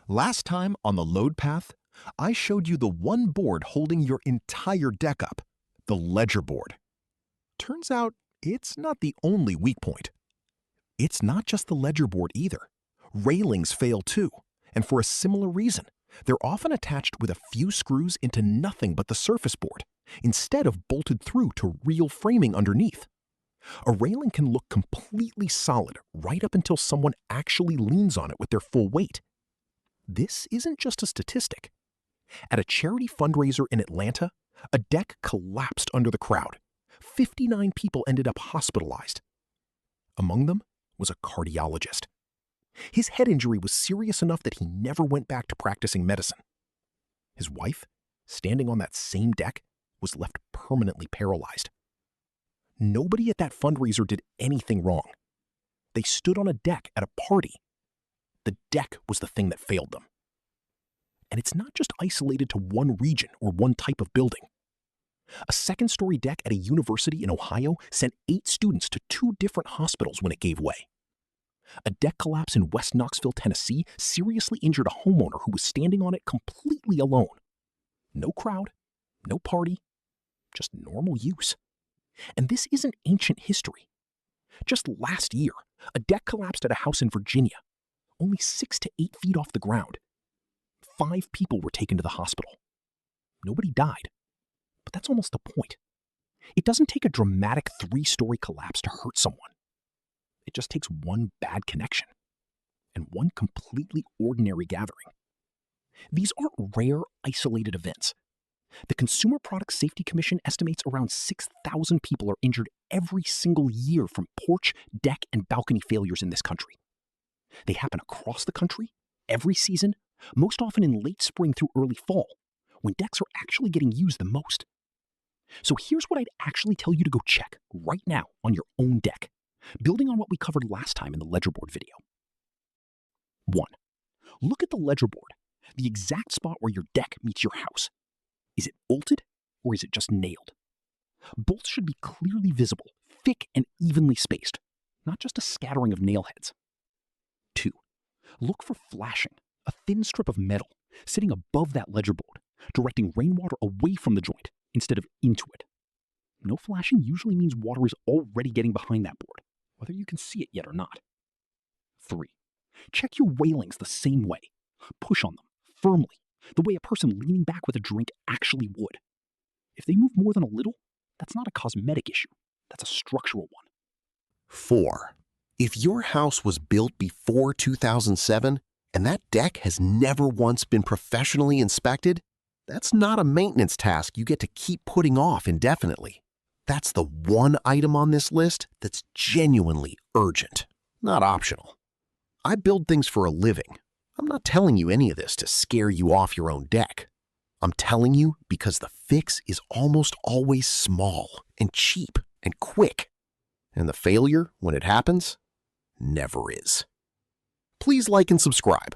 Last time on the load path, I showed you the one board holding your entire deck up, the ledger board. Turns out it's not the only weak point. It's not just the ledger board either. Railings fail too, and for a similar reason. They're often attached with a few screws into nothing but the surface board, instead of bolted through to real framing underneath. A railing can look completely solid right up until someone actually leans on it with their full weight. This isn't just a statistic. At a charity fundraiser in Atlanta, a deck collapsed under the crowd. 59 people ended up hospitalized. Among them was a cardiologist. His head injury was serious enough that he never went back to practicing medicine. His wife, standing on that same deck, was left permanently paralyzed. Nobody at that fundraiser did anything wrong. They stood on a deck at a party. The deck was the thing that failed them. And it's not just isolated to one region or one type of building. A second-story deck at a university in Ohio sent 8 students to 2 different hospitals when it gave way. A deck collapse in West Knoxville, Tennessee seriously injured a homeowner who was standing on it completely alone. No crowd, no party, just normal use. And this isn't ancient history. Just last year, a deck collapsed at a house in Virginia, only 6 to 8 feet off the ground. 5 people were taken to the hospital. Nobody died. But that's almost the point. It doesn't take a dramatic 3-story collapse to hurt someone. It just takes one bad connection and one completely ordinary gathering. These aren't rare, isolated events. The Consumer Product Safety Commission estimates around 6,000 people are injured every single year from porch, deck, and balcony failures in this country. They happen across the country, every season, most often in late spring through early fall, when decks are actually getting used the most. So here's what I'd actually tell you to go check right now on your own deck, building on what we covered last time in the ledger board video. 1. Look at the ledger board, the exact spot where your deck meets your house. Is it bolted or is it just nailed? Bolts should be clearly visible, thick and evenly spaced, not just a scattering of nail heads. 2. Look for flashing, a thin strip of metal sitting above that ledger board, directing rainwater away from the joint instead of into it. No flashing usually means water is already getting behind that board, whether you can see it yet or not. 3. Check your railings the same way. Push on them, firmly, the way a person leaning back with a drink actually would. If they move more than a little, that's not a cosmetic issue. That's a structural one. 4. If your house was built before 2007 and that deck has never once been professionally inspected, that's not a maintenance task you get to keep putting off indefinitely. That's the one item on this list that's genuinely urgent, not optional. I build things for a living. I'm not telling you any of this to scare you off your own deck. I'm telling you because the fix is almost always small and cheap and quick. And the failure, when it happens, never is. Please like and subscribe.